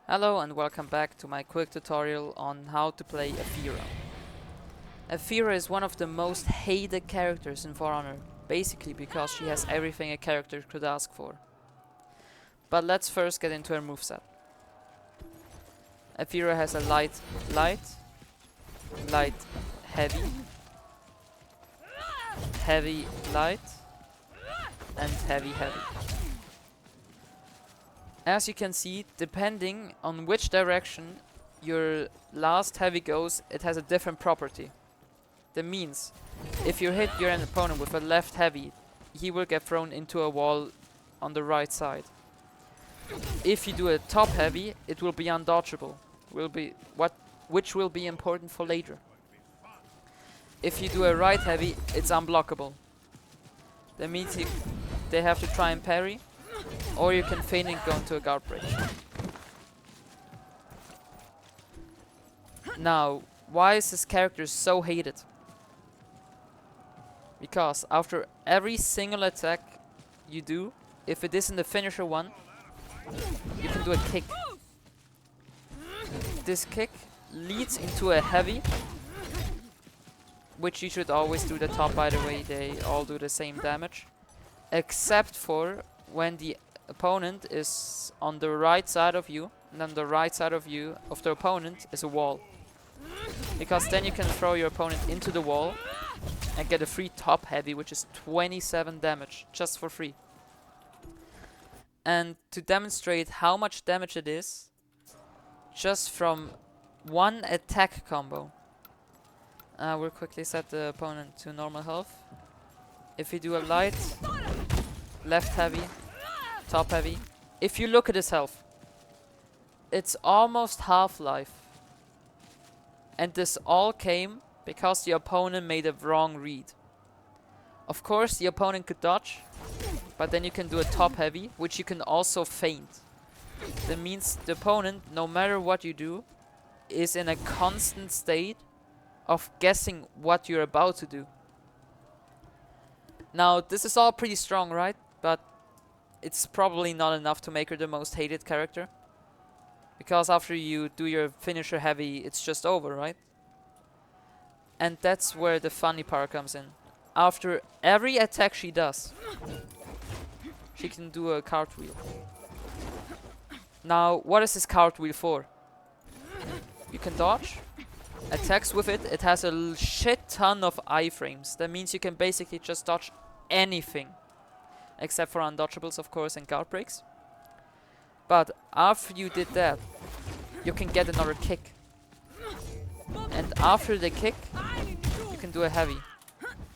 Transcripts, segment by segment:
Hello and welcome back to my quick tutorial on how to play Aferaa. Aferaa is one of the most hated characters in For Honor, basically because she has everything a character could ask for. But let's first get into her moveset. Aferaa has a light, heavy, heavy, light, and heavy, heavy. As you can see, depending on which direction your last heavy goes, it has a different property. That means, if you hit your opponent with a left heavy, he will get thrown into a wall on the right side. If you do a top heavy, it will be undodgeable, which will be important for later. If you do a right heavy, it's unblockable. That means they have to try and parry, or you can feign and go into a guard break. Now, why is this character so hated? Because after every single attack you do, if it isn't the finisher one, you can do a kick. This kick leads into a heavy, which you should always do the top, by the way, they all do the same damage. Except for when the opponent is on the right side of you, and on the right side of you, of the opponent, is a wall. Because then you can throw your opponent into the wall and get a free top heavy, which is 27 damage, just for free. And to demonstrate how much damage it is, just from one attack combo, we'll quickly set the opponent to normal health. If you do a light, left heavy, top heavy, if you look at his health, it's almost half-life. And this all came because the opponent made a wrong read. Of course, the opponent could dodge, but then you can do a top heavy, which you can also feint. That means the opponent, no matter what you do, is in a constant state of guessing what you're about to do. Now, this is all pretty strong, right? But it's probably not enough to make her the most hated character. Because after you do your finisher heavy, it's just over, right? And that's where the funny part comes in. After every attack she does, she can do a cartwheel. Now, what is this cartwheel for? You can dodge. Attacks with it. It has a shit ton of iframes. That means you can basically just dodge anything. Except for undodgeables, of course, and guard breaks. But after you did that, you can get another kick. And after the kick, you can do a heavy,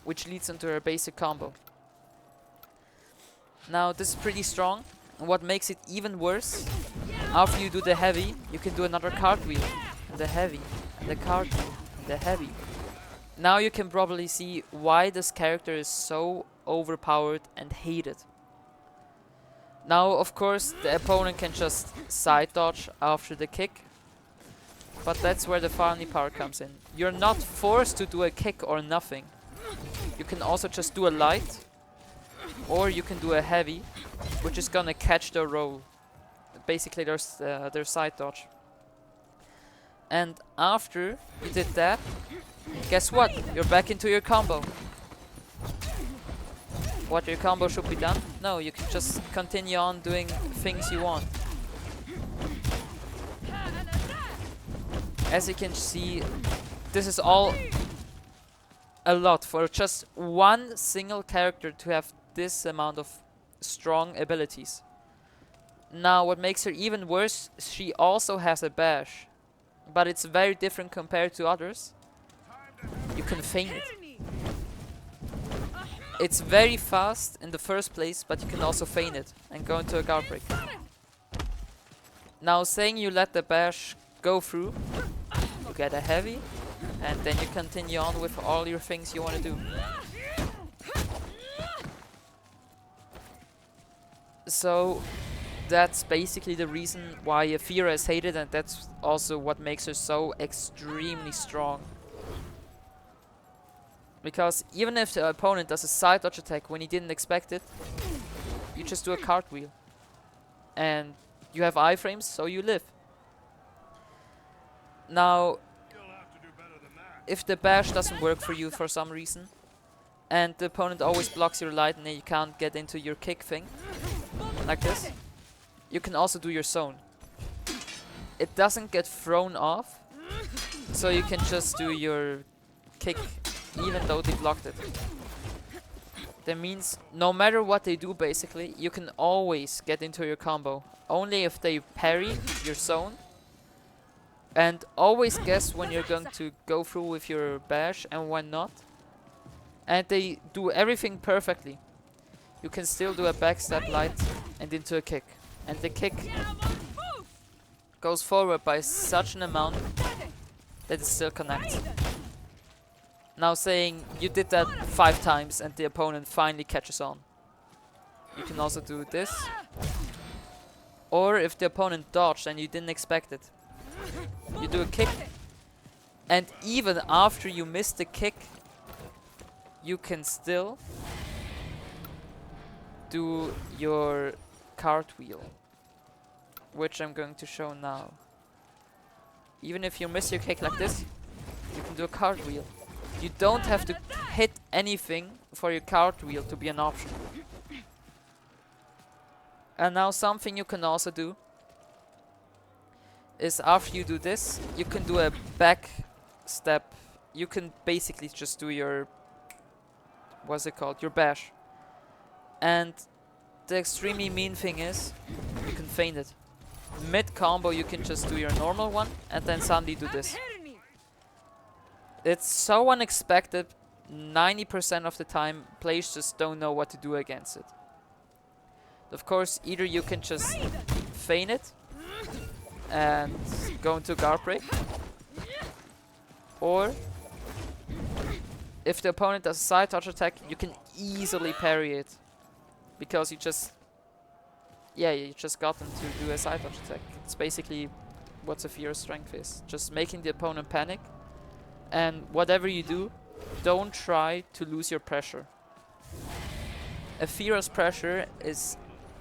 which leads into a basic combo. Now, this is pretty strong. And what makes it even worse, after you do the heavy, you can do another cartwheel. And the heavy, and the cartwheel, and the heavy. Now you can probably see why this character is so overpowered and hated. Now, of course, the opponent can just side dodge after the kick. But that's where the funny part comes in. You're not forced to do a kick or nothing. You can also just do a light. Or you can do a heavy, which is gonna catch their roll. Basically, their side dodge. And after you did that, guess what? You're back into your combo. What, your combo should be done? No, you can just continue on doing things you want. As you can see, this is all a lot for just one single character to have this amount of strong abilities. Now, what makes her even worse, she also has a bash. But it's very different compared to others. You can feint it. It's very fast in the first place, but you can also feint it and go into a guard break. Now, saying you let the bash go through, you get a heavy, and then you continue on with all your things you want to do. So, that's basically the reason why Aferaa is hated, and that's also what makes her so extremely strong. Because even if the opponent does a side dodge attack when he didn't expect it, you just do a cartwheel. And you have iframes, so you live. Now, if the bash doesn't work for you for some reason, and the opponent always blocks your light and you can't get into your kick thing, like this, you can also do your zone. It doesn't get thrown off, so you can just do your kick even though they blocked it. That means no matter what they do, basically, you can always get into your combo. Only if they parry your zone. And always guess when you're going to go through with your bash and when not. And they do everything perfectly. You can still do a backstab light and into a kick. And the kick goes forward by such an amount that it still connects. Now saying you did that 5 times and the opponent finally catches on. You can also do this. Or if the opponent dodged and you didn't expect it. You do a kick. And even after you miss the kick, you can still do your cartwheel. Which I'm going to show now. Even if you miss your kick like this, you can do a cartwheel. You don't have to hit anything for your cartwheel to be an option. And now something you can also do is after you do this, you can do a back step. You can basically just do your, what's it called, your bash. And the extremely mean thing is, you can feint it. Mid combo you can just do your normal one and then suddenly do this. It's so unexpected, 90% of the time players just don't know what to do against it. Of course, either you can just feint it and go into guard break, or if the opponent does a side touch attack, you can easily parry it because you just got them to do a side touch attack. It's basically what Aferaa's strength is, just making the opponent panic. And whatever you do, don't try to lose your pressure. Aferaa's pressure is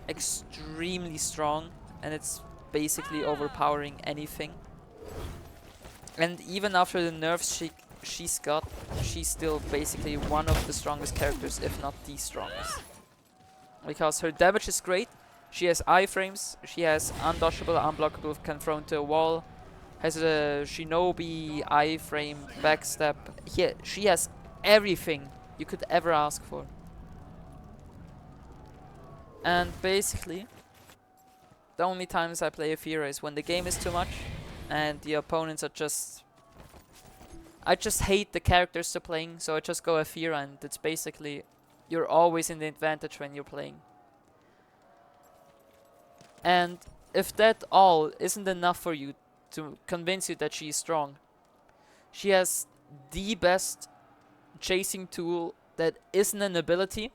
extremely strong and it's basically overpowering anything. And even after the nerfs she's got, she's still basically one of the strongest characters, if not the strongest. Because her damage is great, she has iframes, she has undodgeable, unblockable, can throw into a wall, has a shinobi, iframe, backstab. Yeah, she has everything you could ever ask for. And basically, the only times I play Aferaa is when the game is too much and the opponents are just... I just hate the characters they're playing, so I just go Aferaa, and it's basically... You're always in the advantage when you're playing. And if that all isn't enough for you to convince you that she's strong, she has the best chasing tool that isn't an ability,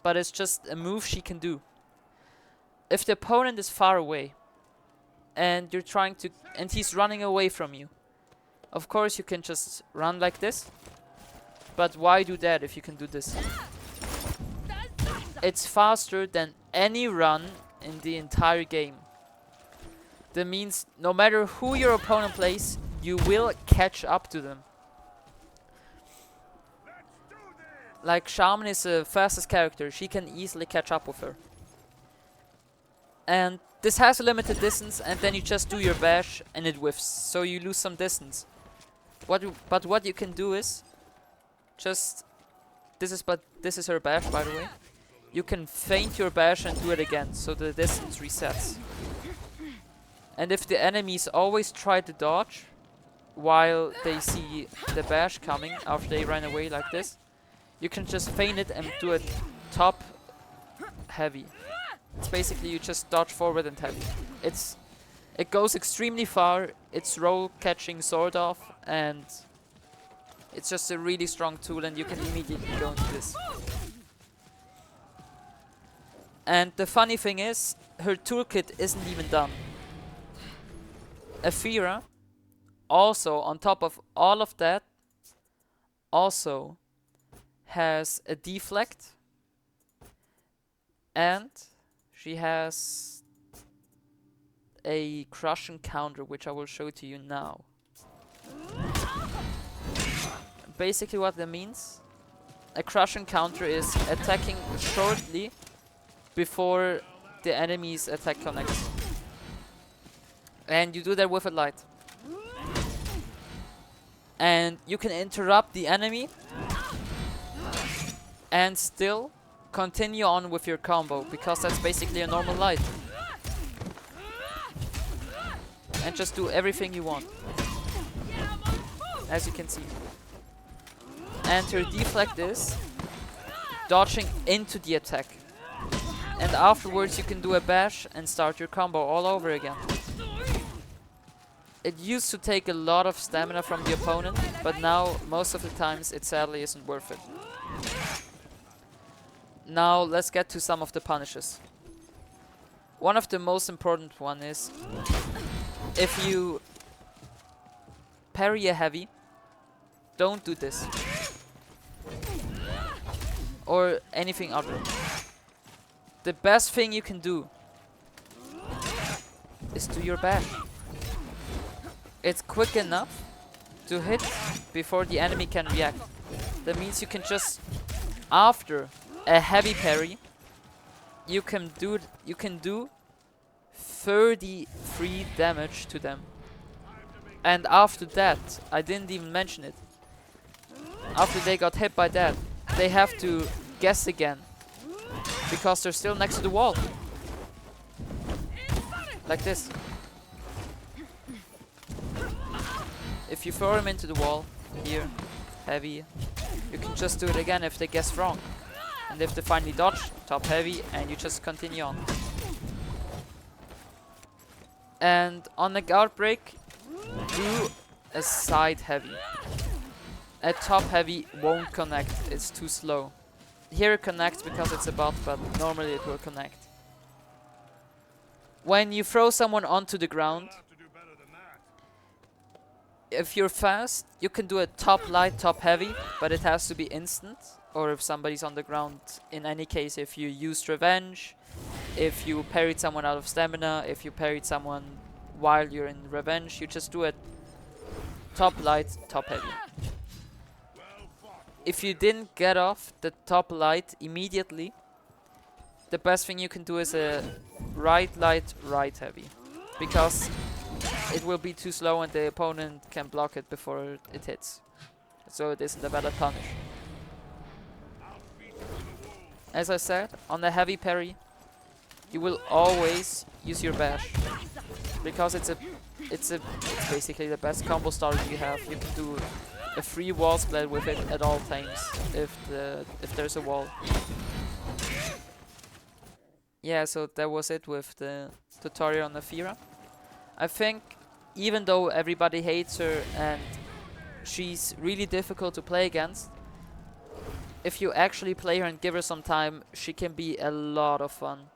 but it's just a move she can do. If the opponent is far away and you're trying to, and he's running away from you, of course you can just run like this, but why do that if you can do this? It's faster than any run in the entire game. That means no matter who your opponent plays, you will catch up to them. Like Shaman is the fastest character, she can easily catch up with her. And this has a limited distance, and then you just do your bash and it whiffs, so you lose some distance. But what you can do is just this is her bash, by the way. You can feint your bash and do it again, so the distance resets. And if the enemies always try to dodge while they see the bash coming after they run away like this, you can just feint it and do it top heavy. It's basically you just dodge forward and heavy. It goes extremely far, it's roll catching sort of, and it's just a really strong tool, and you can immediately go into this. And the funny thing is, her toolkit isn't even done. Aferaa, also on top of all of that, also has a deflect, and she has a crushing counter, which I will show to you now. Basically what that means, a crushing counter is attacking shortly before the enemy's attack connects. And you do that with a light. And you can interrupt the enemy and still continue on with your combo, because that's basically a normal light. And just do everything you want, as you can see. And to deflect this, dodging into the attack. And afterwards you can do a bash and start your combo all over again. It used to take a lot of stamina from the opponent, but now most of the times it sadly isn't worth it. Now let's get to some of the punishes. One of the most important one is, if you parry a heavy, don't do this. Or anything other. The best thing you can do is do your bash. It's quick enough to hit before the enemy can react. That means you can just, after a heavy parry, you can do 33 damage to them. And after that, I didn't even mention it, after they got hit by that, they have to guess again, because they're still next to the wall. Like this. If you throw them into the wall, here, heavy, you can just do it again if they guess wrong. And if they finally dodge, top heavy, and you just continue on. And on the guard break, do a side heavy. A top heavy won't connect, it's too slow. Here it connects because it's a bot, but normally it will connect. When you throw someone onto the ground, if you're fast, you can do a top light, top heavy, but it has to be instant. Or if somebody's on the ground, in any case, if you used revenge, if you parried someone out of stamina, if you parried someone while you're in revenge, you just do a top light, top heavy. If you didn't get off the top light immediately, the best thing you can do is a right light, right heavy. Because it will be too slow and the opponent can block it before it hits. So it isn't a valid punish. As I said, on the heavy parry, you will always use your bash. Because it's basically the best combo starter you have. You can do a free wall split with it at all times if there's a wall. Yeah, so that was it with the tutorial on Aferaa. I think even though everybody hates her and she's really difficult to play against, if you actually play her and give her some time, she can be a lot of fun.